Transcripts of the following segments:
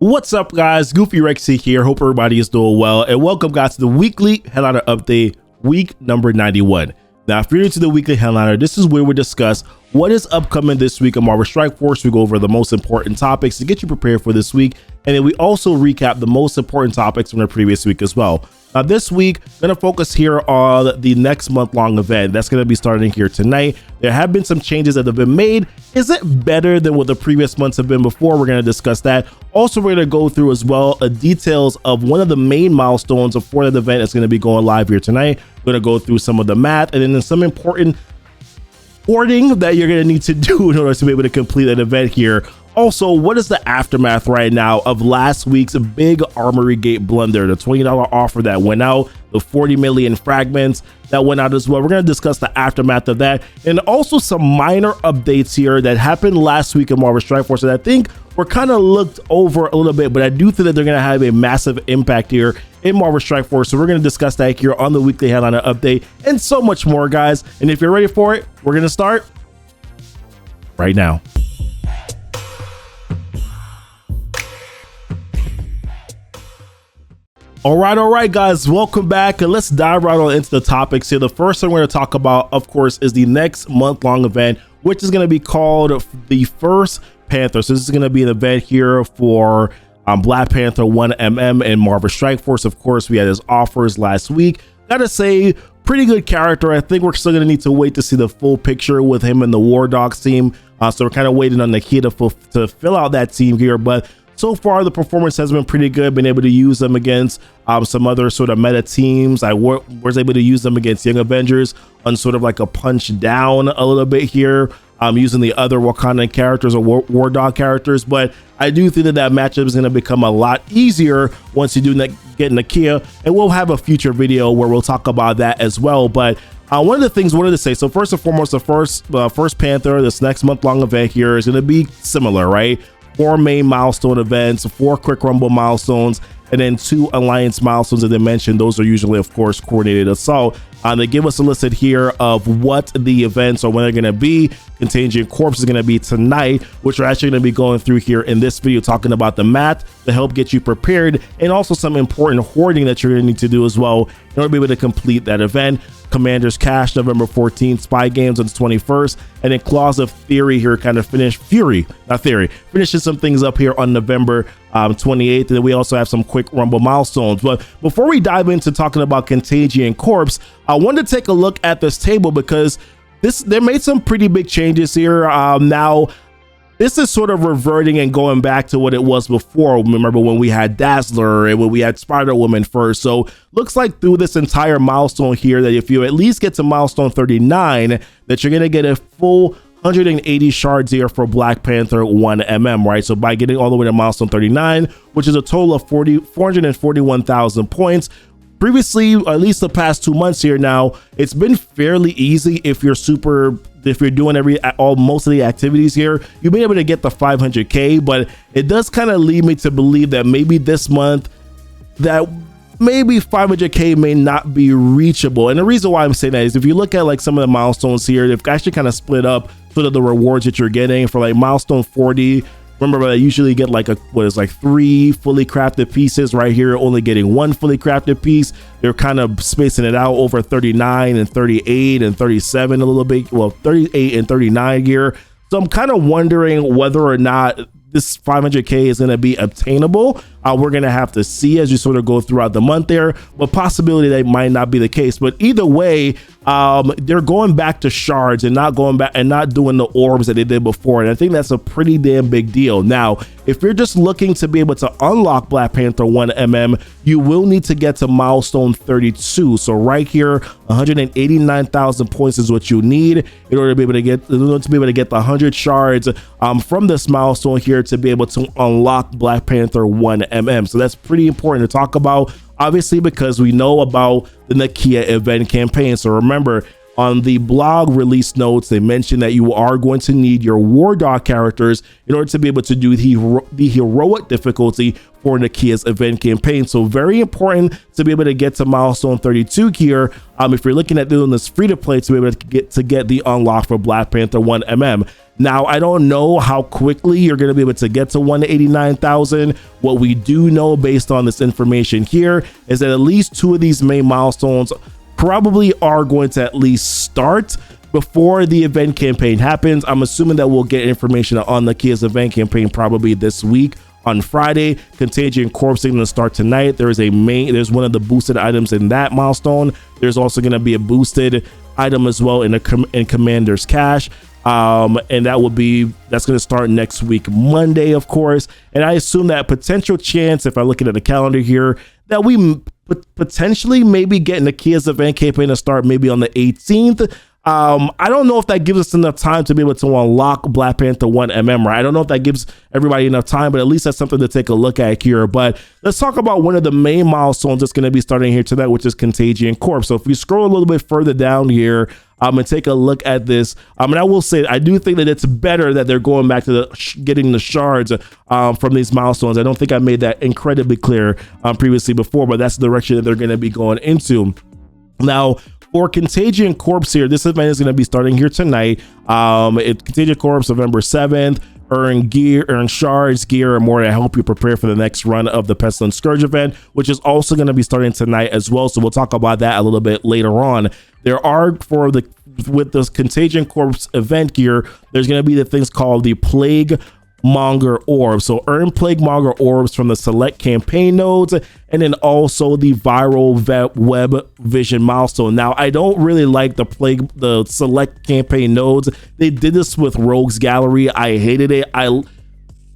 What's up, guys? GoofyRhexxi here. Hope everybody is doing well, and welcome, guys, to the weekly headliner update, week number 91. Now, if you're new to the weekly headliner, this is where we discuss what is upcoming this week on Marvel Strike Force. We go over the most important topics to get you prepared for this week, and then we also recap the most important topics from the previous week as well. Now, this week, I'm going to focus here on the next month-long event. That's going to be starting here tonight. There have been some changes that have been made. Is it better than what the previous months have been before? We're going to discuss that. Also, we're going to go through as well details of one of the main milestones for that event that's going to be going live here tonight. We're going to go through some of the math and then some important hoarding that you're going to need to do in order to be able to complete an event here. Also, what is the aftermath right now of last week's big Armory Gate blunder, the $20 offer that went out, the 40 million fragments that went out as well? We're going to discuss the aftermath of that, and also some minor updates here that happened last week in Marvel Strike Force that I think were kind of looked over a little bit, but I do think that they're going to have a massive impact here in Marvel Strike Force. So we're going to discuss that here on the weekly headliner update and so much more, guys. And if you're ready for it, we're going to start right now. All right, guys, welcome back, and let's dive right on into the topics here. The first thing we're going to talk about, of course, is the next month-long event, which is going to be called the First Panther. So this is going to be an event here for Black Panther 1mm and Marvel Strike Force. Of course, we had his offers last week. Gotta say, pretty good character. I think we're still going to need to wait to see the full picture with him and the War Dogs team. So we're kind of waiting on Nakia to fill out that team here, but so far, the performance has been pretty good. Been able to use them against some other sort of meta teams. I was able to use them against Young Avengers on sort of like a punch down a little bit here, using the other Wakandan characters or War Dog characters. But I do think that matchup is going to become a lot easier once you do get Nakia, and we'll have a future video where we'll talk about that as well. But one of the things I wanted to say, so first and foremost, the First Panther, this next month-long event here is going to be similar, right? 4 main milestone events, 4 quick rumble milestones, and then 2 alliance milestones that they mentioned. Those are usually, of course, coordinated assault. They give us a list here of what the events are, when they're going to be. Contagion Corps is going to be tonight, which we're actually going to be going through here in this video, talking about the math to help get you prepared, and also some important hoarding that you're going to need to do as well in order to be able to complete that event. Commander's Cash, November 14th, Spy Games on the 21st, and then Claws of Theory here kind of finishes some things up here on November 28th, and then we also have some quick rumble milestones. But before we dive into talking about Contagion Corps, I wanted to take a look at this table because they made some pretty big changes here. Now this is sort of reverting and going back to what it was before. Remember when we had Dazzler and when we had Spider-Woman first. So looks like through this entire milestone here that if you at least get to milestone 39, that you're going to get a full 180 shards here for Black Panther 1mm, right? So by getting all the way to milestone 39, which is a total of 441,000 points. Previously, at least the past 2 months here now, it's been fairly easy if you're doing most of the activities here. You've been able to get the 500k, but it does kind of lead me to believe that maybe this month that maybe 500k may not be reachable. And the reason why I'm saying that is if you look at like some of the milestones here, they've actually kind of split up sort of the rewards that you're getting for like milestone 40. Remember, I usually get like 3 fully crafted pieces. Right here, only getting 1 fully crafted piece. They're kind of spacing it out over 39 and 38 and 37 a little bit. Well, 38 and 39 here. So I'm kind of wondering whether or not this 500k is going to be obtainable. We're going to have to see as you sort of go throughout the month there, but possibility that might not be the case. But either way, they're going back to shards and not doing the orbs that they did before. And I think that's a pretty damn big deal. Now, if you're just looking to be able to unlock Black Panther 1mm, you will need to get to milestone 32. So right here, 189,000 points is what you need in order to be able to get the 100 shards from this milestone here to be able to unlock Black Panther 1mm. So that's pretty important to talk about, obviously, because we know about the Nakia event campaign. So remember, on the blog release notes, they mentioned that you are going to need your War Dog characters in order to be able to do the heroic difficulty for Nakia's event campaign. So very important to be able to get to milestone 32 here. If you're looking at doing this free to play, to be able to get the unlock for Black Panther 1mm. Now, I don't know how quickly you're going to be able to get to 189,000. What we do know based on this information here is that at least 2 of these main milestones probably are going to at least start before the event campaign happens. I'm assuming that we'll get information on Nakia's event campaign probably this week. On Friday, Contagion Corps is going to start tonight. There's one of the boosted items in that milestone. There's also going to be a boosted item as well in Commander's Cache. And that's going to start next week, Monday, of course. And I assume that potential chance, if I look at the calendar here, that we potentially maybe get Nakia's event campaign to start maybe on the 18th. I don't know if that gives us enough time to be able to unlock Black Panther 1mm, right? I don't know if that gives everybody enough time, but at least that's something to take a look at here. But let's talk about one of the main milestones that's going to be starting here tonight, which is Contagion Corps. So if we scroll a little bit further down here, and take a look at this, and I will say I do think that it's better that they're going back to getting the shards from these milestones. I don't think I made that incredibly clear previously before, but that's the direction that they're going to be going into. Now, for Contagion Corps here, this event is going to be starting here tonight. Contagion Corps, November 7th. Earn shards, gear, and more to help you prepare for the next run of the Pestilence Scourge event, which is also going to be starting tonight as well. So we'll talk about that a little bit later on. There are, with this Contagion Corps event gear, there's going to be the things called the Plague Monger Orbs. So earn Plague Monger Orbs from the select campaign nodes, and then also the viral web vision milestone. Now, I don't really like the select campaign nodes. They did this with Rogues Gallery. I hated it.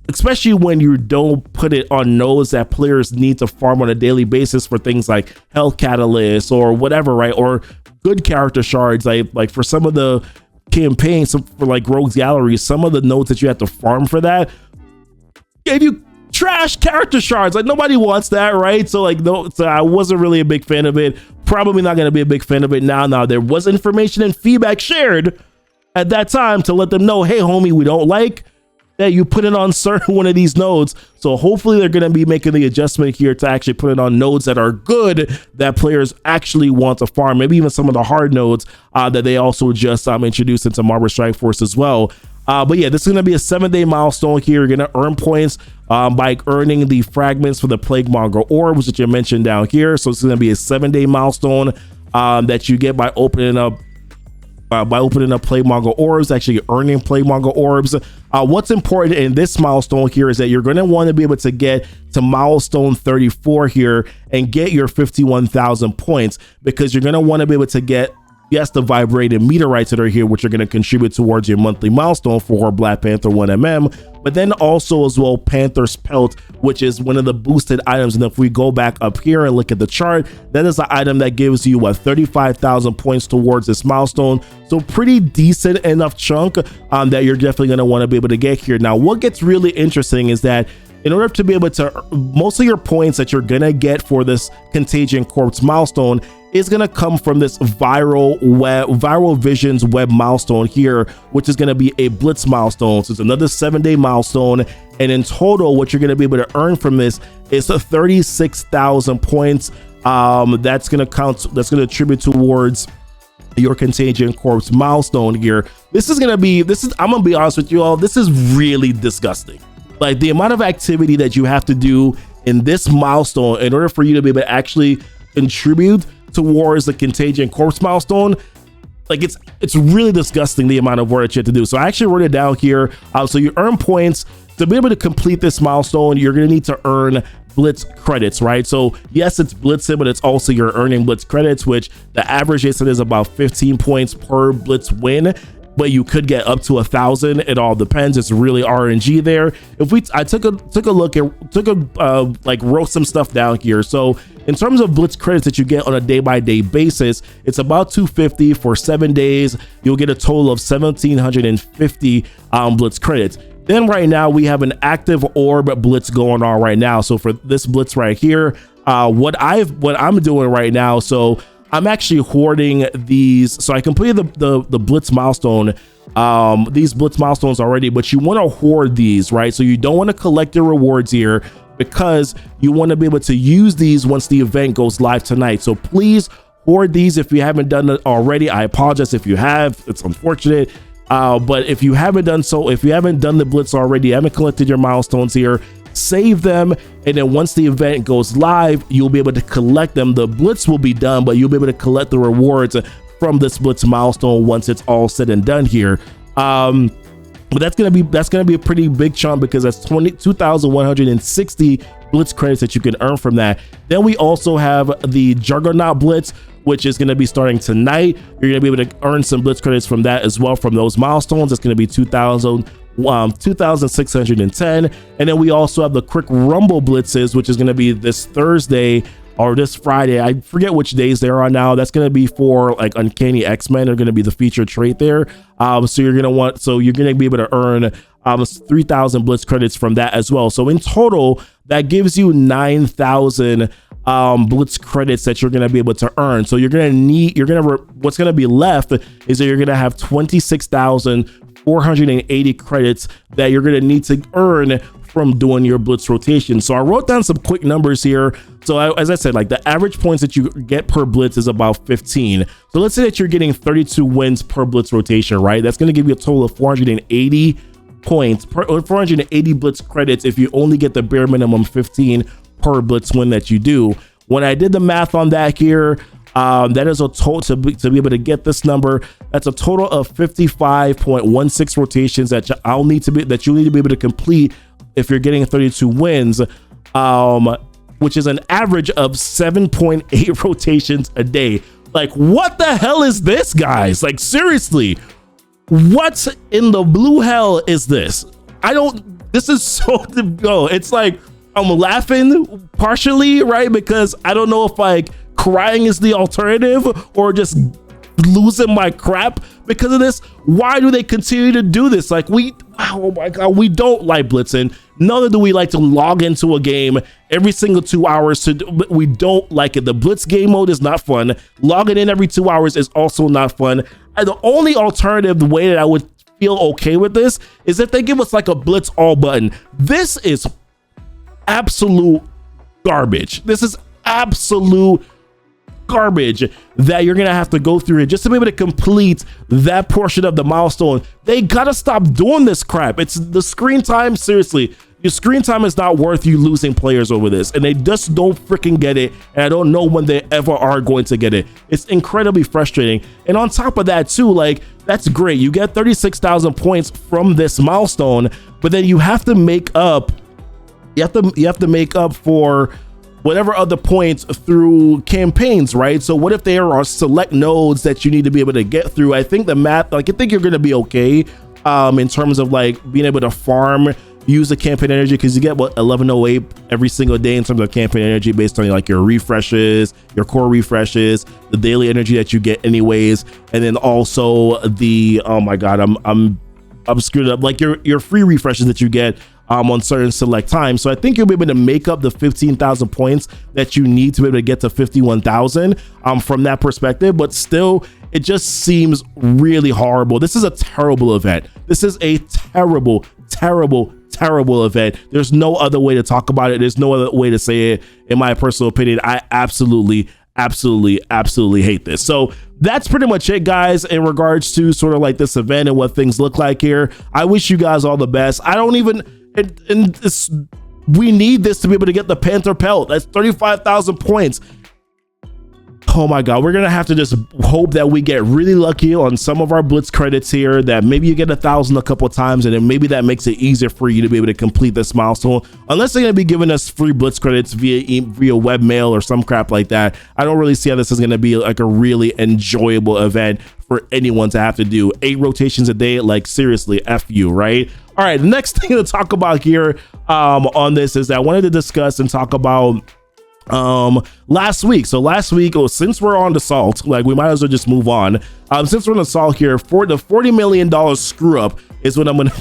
Especially when you don't put it on nodes that players need to farm on a daily basis for things like Health Catalyst or whatever, right? Or good character shards, like for some of the campaigns, for like Rogues Gallery, some of the nodes that you have to farm for that gave you trash character shards. Like, nobody wants that, right? So I wasn't really a big fan of it. Probably not going to be a big fan of it now. Now, there was information and feedback shared at that time to let them know, hey homie, we don't like that you put it on certain one of these nodes. So hopefully they're going to be making the adjustment here to actually put it on nodes that are good, that players actually want to farm, maybe even some of the hard nodes that they also just introduced into Marvel Strike Force as well. But yeah, this is going to be a 7-day milestone here. You're going to earn points by earning the fragments for the Plague Monger Orbs, which you mentioned down here. So it's going to be a 7-day milestone that you get by opening up Plague Monger Orbs, actually earning Plague Monger Orbs. What's important in this milestone here is that you're going to want to be able to get to milestone 34 here and get your 51,000 points, because you're going to want to be able to get, yes, the vibrated meteorites that are here, which are going to contribute towards your monthly milestone for Black Panther 1mm, but then also as well Panther's Pelt, which is one of the boosted items. And if we go back up here and look at the chart, that is the item that gives you 35,000 points towards this milestone. So pretty decent enough chunk that you're definitely going to want to be able to get here. Now, what gets really interesting is that in order to be able to, most of your points that you're going to get for this Contagion Corps milestone is going to come from this viral visions web milestone here, which is going to be a Blitz milestone. So it's another 7-day milestone, and in total what you're going to be able to earn from this is 36,000 points. That's going to attribute towards your Contagion Corps milestone here. I'm going to be honest with you all, this is really disgusting. Like, the amount of activity that you have to do in this milestone in order for you to be able to actually contribute towards the Contagion Corps milestone, like, it's really disgusting, the amount of work that you have to do. So I actually wrote it down here. So you earn points to be able to complete this milestone. You're going to need to earn Blitz credits, right? So yes, it's blitzing, but it's also you're earning Blitz credits, which the average they said is about 15 points per Blitz win, but you could get up to 1,000. It all depends. It's really RNG there. I wrote some stuff down here. So in terms of Blitz credits that you get on a day-by-day basis, it's about 250 for 7 days. You'll get a total of 1,750 Blitz credits. Then right now we have an active orb Blitz going on right now. So for this Blitz right here, what I'm doing right now, so I'm actually hoarding these. So I completed the Blitz milestone, these Blitz milestones already, but you want to hoard these, right? So you don't want to collect your rewards here because you want to be able to use these once the event goes live tonight. So please hoard these if you haven't done it already. I apologize if you have, it's unfortunate. But if you haven't done so, if you haven't done the Blitz already, haven't collected your milestones here, save them, and then once the event goes live, you'll be able to collect them. The Blitz will be done, but you'll be able to collect the rewards from this Blitz milestone once it's all said and done here. But that's gonna be a pretty big chunk because that's 22,160 Blitz credits that you can earn from that. Then we also have the Juggernaut Blitz, which is going to be starting tonight. You're going to be able to earn some Blitz credits from that as well, from those milestones. It's going to be 2,610. And then we also have the Quick Rumble Blitzes, which is going to be this Thursday or this Friday. I forget which days they are now. That's going to be for like Uncanny X-Men. They're going to be the featured trait there. So you're going to be able to earn 3,000 Blitz credits from that as well. So in total, that gives you 9,000 Blitz credits that you're going to be able to earn. So what's going to be left is that you're going to have 26,480 credits that you're going to need to earn from doing your Blitz rotation. So I wrote down some quick numbers here. So as I said, like the average points that you get per Blitz is about 15. So let's say that you're getting 32 wins per Blitz rotation, right? That's going to give you a total of 480 points, 480 Blitz credits if you only get the bare minimum 15 per Blitz win that you do. When I did the math on that here, that is a total to be able to get this number. That's a total of 55.16 rotations that you'll need to be able to complete if you're getting 32 wins, which is an average of 7.8 rotations a day. Like, what the hell is this, guys? Like, seriously, what in the blue hell is this? This is so, it's like, I'm laughing partially, right? Because I don't know if like crying is the alternative or just losing my crap because of this. Why do they continue to do this? Like oh my God, we don't like blitzing. Neither do we like to log into a game every single 2 hours. We don't like it. The Blitz game mode is not fun. Logging in every 2 hours is also not fun. And the only alternative, the way that I would feel okay with this, is if they give us like a Blitz all button. This is absolute garbage. This is absolute garbage that you're gonna have to go through it just to be able to complete that portion of the milestone. They gotta stop doing this crap. It's the screen time. Seriously, your screen time is not worth you losing players over this, and they just don't freaking get it, and I don't know when they ever are going to get it. It's incredibly frustrating. And on top of that too, like, that's great, you get 36,000 points from this milestone, but then you have to make up for whatever other points through campaigns, right? So what if there are select nodes that you need to be able to get through? I think the math, like, I think you're going to be okay in terms of like being able to farm, use the campaign energy, because you get what 1108 every single day in terms of campaign energy based on like your refreshes, your core refreshes, the daily energy that you get anyways, and then also the, oh my God, I'm screwed up, like your free refreshes that you get on certain select times. So I think you'll be able to make up the 15,000 points that you need to be able to get to 51,000 from that perspective. But still, it just seems really horrible. This is a terrible event. This is a terrible, terrible, terrible event. There's no other way to talk about it. There's no other way to say it. In my personal opinion, I absolutely hate this. So that's pretty much it, guys, in regards to sort of like this event and what things look like here. I wish you guys all the best. I don't even, we need this to be able to get the Panther pelt. That's 35,000 points. Oh my God, we're gonna have to just hope that we get really lucky on some of our Blitz credits here, that maybe you get 1,000 a couple of times, and then maybe that makes it easier for you to be able to complete this milestone. Unless they're gonna be giving us free Blitz credits via webmail or some crap like that, I don't really see how this is gonna be like a really enjoyable event for anyone to have to do. 8 rotations a day, like seriously, F you, right? All right, the next thing to talk about here on this is that I wanted to discuss and talk about last week. So last week, since we're on the salt, like, we might as well just move on. Since we're on the salt here, for the $40 million screw up is what I'm gonna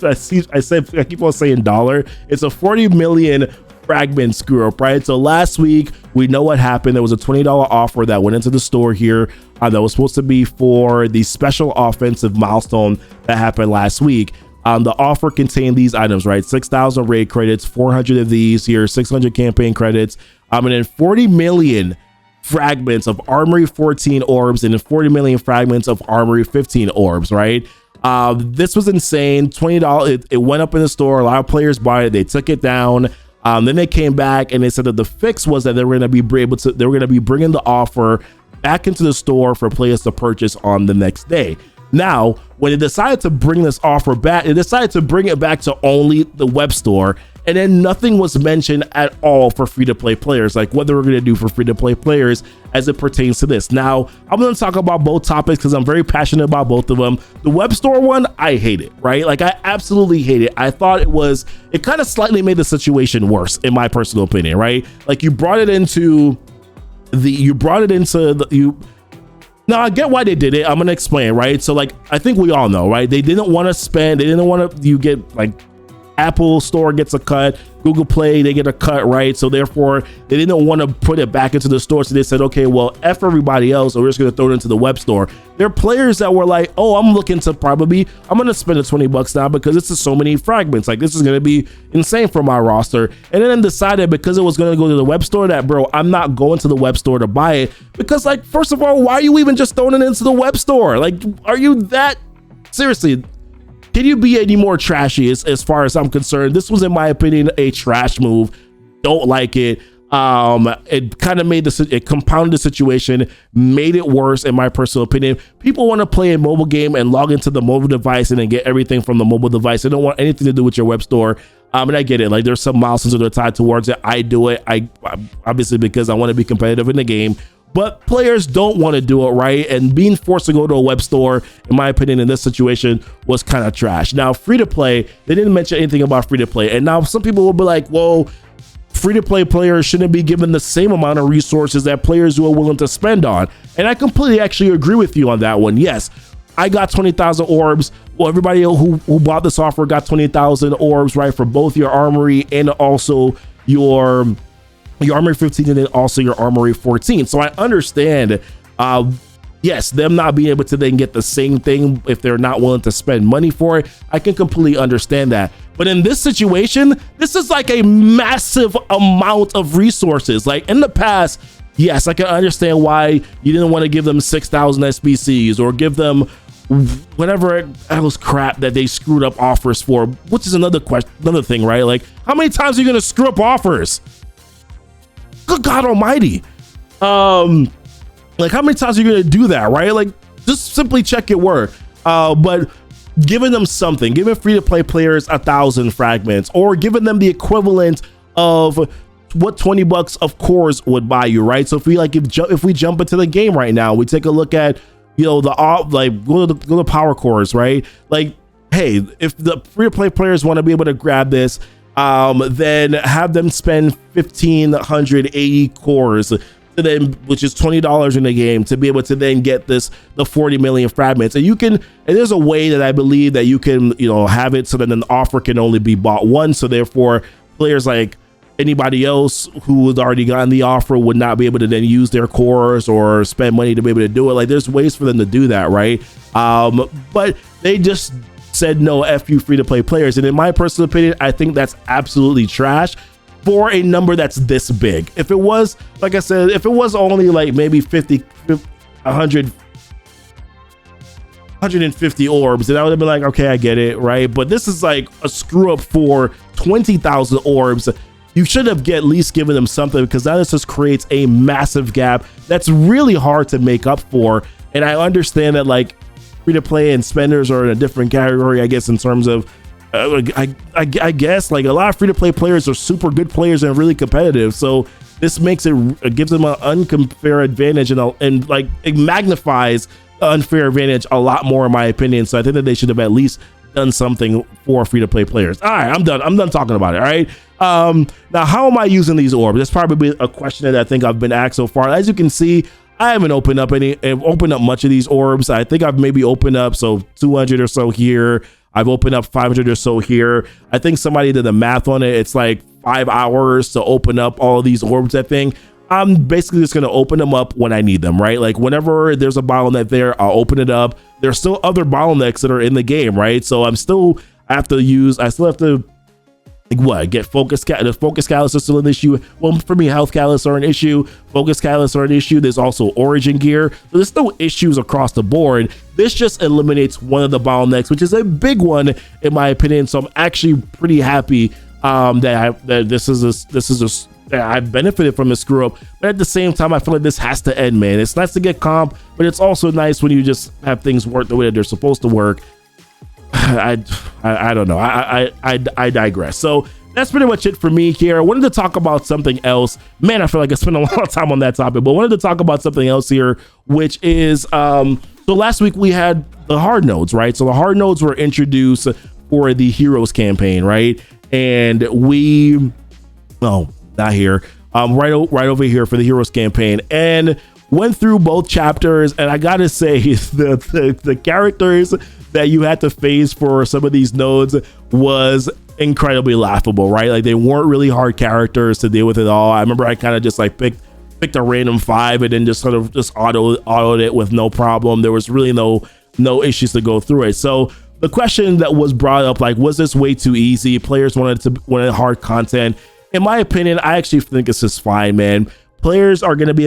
I keep on saying dollar. It's a 40 million fragment screw up, right? So last week We know what happened. There was a $20 offer that went into the store here that was supposed to be for the special offensive milestone that happened last week. The offer contained these items, right? 6,000 raid credits, 400 of these here, 600 campaign credits, and then 40 million fragments of Armory 14 orbs and 40 million fragments of Armory 15 orbs, right? This was insane. $20. It went up in the store. A lot of players bought it. They took it down. Then they came back and they said that the fix was that they were going to be bringing the offer back into the store for players to purchase on the next day. Now, when they decided to bring this offer back, they decided to bring it back to only the web store, and then nothing was mentioned at all for free-to-play players, like what they were going to do for free-to-play players as it pertains to this. Now, I'm going to talk about both topics because I'm very passionate about both of them. The web store one, I hate it, right? Like, I absolutely hate it. I thought it kind of slightly made the situation worse, in my personal opinion, right? Like, Now, I get why they did it. I'm going to explain, right? So, like, I think we all know, right? They didn't want to spend, you get, like, Apple Store gets a cut, Google Play, they get a cut, right? So, therefore, they didn't want to put it back into the store. So, they said, okay, well, F everybody else, or we're just going to throw it into the web store. There are players that were like, oh, I'm going to spend the $20 now because this is so many fragments. Like, this is going to be insane for my roster. And then decided because it was going to go to the web store that, bro, I'm not going to the web store to buy it because, like, first of all, why are you even just throwing it into the web store? Like, are you that seriously? Can you be any more trashy as far as I'm concerned? This was, in my opinion, a trash move. Don't like it. It kind of it compounded the situation, made it worse, in my personal opinion. People want to play a mobile game and log into the mobile device and then get everything from the mobile device. They don't want anything to do with your web store. And I get it. Like, there's some milestones that are tied towards it. I do it. I obviously because I want to be competitive in the game. But players don't want to do it, right? And being forced to go to a web store, in my opinion, in this situation, was kind of trash. Now, free-to-play, they didn't mention anything about free-to-play. And now some people will be like, well, free-to-play players shouldn't be given the same amount of resources that players who are willing to spend on. And I completely actually agree with you on that one. Yes, I got 20,000 orbs. Well, everybody who bought this offer got 20,000 orbs, right? For both your Armory and also your Armory 15 and then also your Armory 14. So I understand, yes, them not being able to then get the same thing if they're not willing to spend money for it. I can completely understand that. But in this situation, this is like a massive amount of resources. Like in the past, yes, I can understand why you didn't want to give them 6,000 SBCs or give them whatever else crap that they screwed up offers for, which is another thing, right? Like, how many times are you going to screw up offers? Good God almighty. Like, how many times are you going to do that, right? Like, just simply check your work. But giving them something, giving free-to-play players 1,000 fragments, or giving them the equivalent of what $20 of cores would buy you, right? So if we jump into the game right now, we take a look at, go to power cores, right? Like, hey, if the free-to-play players want to be able to grab this, then have them spend 1,580 cores to then, which is $20 in the game, to be able to then get the 40 million fragments. And there's a way that I believe that you can, have it so that an offer can only be bought once. So therefore, players like anybody else who has already gotten the offer would not be able to then use their cores or spend money to be able to do it. Like, there's ways for them to do that, right? But they just said no, F you free-to-play players. And in my personal opinion, I think that's absolutely trash for a number that's this big. If it was, like I said, if it was only like maybe 150 orbs, then I would have been like, okay, I get it, right? But this is like a screw up for 20,000 orbs. You should have at least given them something, because that just creates a massive gap that's really hard to make up for. And I understand that, like, free-to-play and spenders are in a different category, I guess, in terms of I guess like a lot of free-to-play players are super good players and really competitive, so this makes it gives them an unfair advantage, and like it magnifies the unfair advantage a lot more, in my opinion. So I think that they should have at least done something for free-to-play players. All right, I'm done talking about it. All right, now how am I using these orbs? That's probably a question that I think I've been asked so far. As you can see, I haven't opened up much of these orbs. I think I've maybe opened up 200 or so here. I've opened up 500 or so here. I think somebody did the math on it. It's like 5 hours to open up all of these orbs, I think. I'm basically just going to open them up when I need them, right? Like whenever there's a bottleneck there, I'll open it up. There's still other bottlenecks that are in the game, right? So I still have to get focus the focus catalyst is still an issue. Well, for me, health catalysts are an issue, focus catalysts are an issue. There's also origin gear. So there's still issues across the board. This just eliminates one of the bottlenecks, which is a big one in my opinion. So I'm actually pretty happy that I've benefited from this screw up, but at the same time, I feel like this has to end, man. It's nice to get comp, but it's also nice when you just have things work the way that they're supposed to work. I don't know. I digress. So that's pretty much it for me here. I wanted to talk about something else. Man, I feel like I spent a lot of time on that topic, but I wanted to talk about something else here, which is, so last week we had the hard nodes, right? So the hard nodes were introduced for the Heroes campaign, right? And not here, right over here for the Heroes campaign, and went through both chapters. And I gotta say, the characters that you had to face for some of these nodes was incredibly laughable, right? Like they weren't really hard characters to deal with at all. I remember I kind of just like picked a random 5 and then just sort of just autoed it with no problem. There was really no issues to go through it. So the question that was brought up, like, was this way too easy? Players wanted hard content. In my opinion, I actually think this is fine, man. Players are gonna be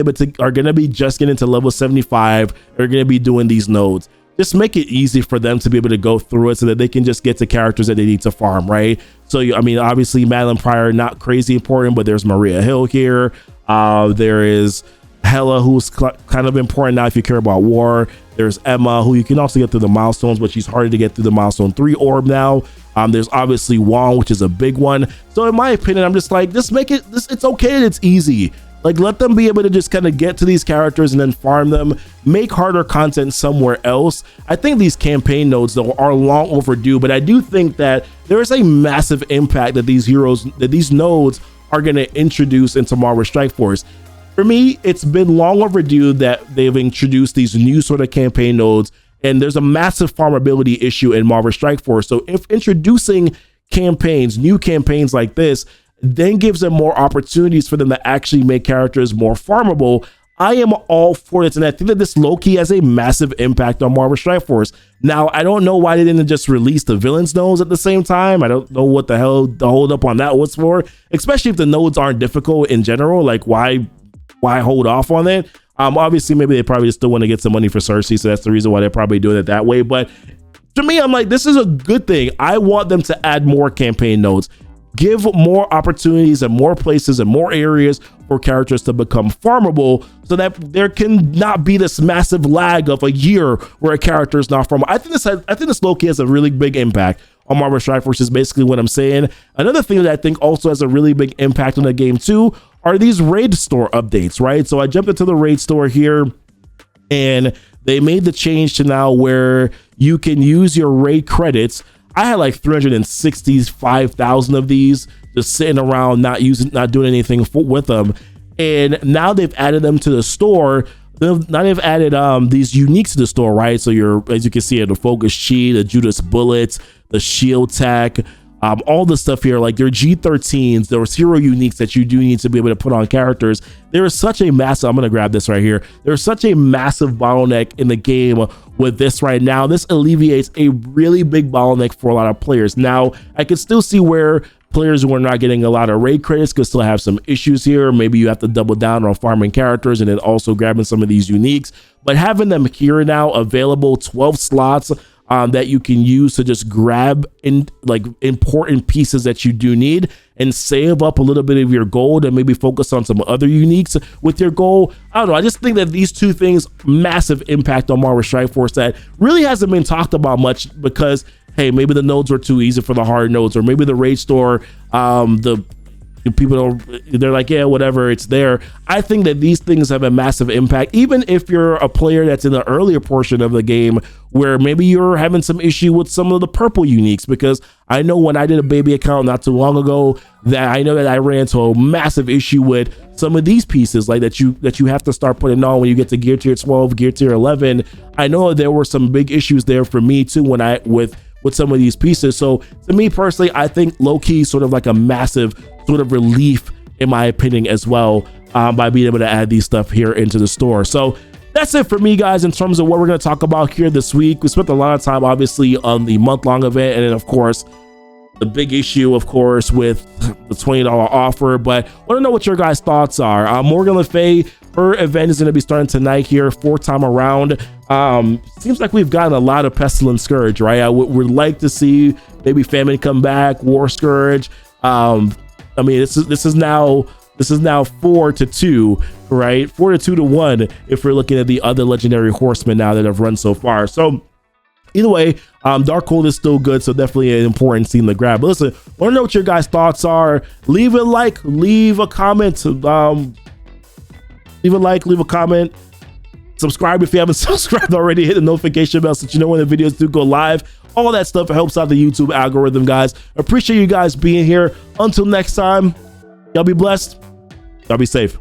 just getting to level 75. They're gonna be doing these nodes. Just make it easy for them to be able to go through it so that they can just get to characters that they need to farm, right? So I mean, obviously Madeline Pryor, not crazy important, but there's Maria Hill here. There is Hela, who's kind of important now if you care about war. There's Emma, who you can also get through the milestones, but she's harder to get through the milestone 3 orb now. There's obviously Wong, which is a big one. So in my opinion, I'm just like, just make it, it's okay, it's easy. Like, let them be able to just kind of get to these characters and then farm them, make harder content somewhere else. I think these campaign nodes, though, are long overdue, but I do think that there is a massive impact that these nodes are going to introduce into Marvel Strike Force. For me, it's been long overdue that they've introduced these new sort of campaign nodes, and there's a massive farmability issue in Marvel Strike Force. So if introducing new campaigns like this, then gives them more opportunities for them to actually make characters more farmable, I am all for it. And I think that this low-key has a massive impact on Marvel Strike Force. Now, I don't know why they didn't just release the villains nodes at the same time. I don't know what the hell the hold up on that was for, especially if the nodes aren't difficult in general. Like, why hold off on it? Obviously, maybe they probably still want to get some money for Cersei, so that's the reason why they're probably doing it that way. But to me, I'm like, this is a good thing. I want them to add more campaign nodes. Give more opportunities and more places and more areas for characters to become farmable so that there can not be this massive lag of a year where a character is not farmable. I think this low-key has a really big impact on Marvel Strike Force, is basically what I'm saying. Another thing that I think also has a really big impact on the game too are these raid store updates, right? So I jumped into the raid store here, and they made the change to now where you can use your raid credits. I had like 365,000 of these just sitting around, not doing anything with them. And now they've added them to the store. Now they've added these uniques to the store, right? So as you can see, the Focus Chi, the Judas Bullets, the Shield Tech, all the stuff here, like your G13s, there was hero uniques that you do need to be able to put on characters. There is such a massive, I'm gonna grab this right here. There's such a massive bottleneck in the game with this right now. This alleviates a really big bottleneck for a lot of players. Now, I could still see where players who are not getting a lot of raid credits could still have some issues here. Maybe you have to double down on farming characters and then also grabbing some of these uniques. But having them here now available, 12 slots, that you can use to just grab in like important pieces that you do need and save up a little bit of your gold and maybe focus on some other uniques with your goal. I don't know. I just think that these two things, massive impact on Marvel Strike Force that really hasn't been talked about much because, hey, maybe the nodes were too easy for the hard nodes, or maybe the raid store, they're like, yeah, whatever, it's there. I think that these things have a massive impact, even if you're a player that's in the earlier portion of the game where maybe you're having some issue with some of the purple uniques, because I know when I did a baby account not too long ago that I ran into a massive issue with some of these pieces, like that you have to start putting on when you get to gear tier 12, gear tier 11. I know there were some big issues there for me too with some of these pieces. So to me personally, I think low-key sort of like a massive sort of relief in my opinion as well, by being able to add these stuff here into the store. So that's it for me, guys, in terms of what we're going to talk about here this week. We spent a lot of time, obviously, on the month-long event, and then, of course, the big issue, of course, with the $20 offer. But I want to know what your guys' thoughts are. Morgan Le Fay, her event is going to be starting tonight here, 4th time around. Seems like we've gotten a lot of Pestilence Scourge, right? I would like to see maybe Famine come back, War Scourge. I mean, this is now 4-2, right? 4-2-1 if we're looking at the other legendary horsemen now that have run so far. So either way, Darkhold is still good, so definitely an important team to grab. But listen, I want to know what your guys' thoughts are. Leave a like, leave a comment, leave a comment. Subscribe if you haven't subscribed already. Hit the notification bell so you know when the videos do go live. All that stuff helps out the YouTube algorithm, guys. Appreciate you guys being here. Until next time, y'all be blessed. Y'all be safe.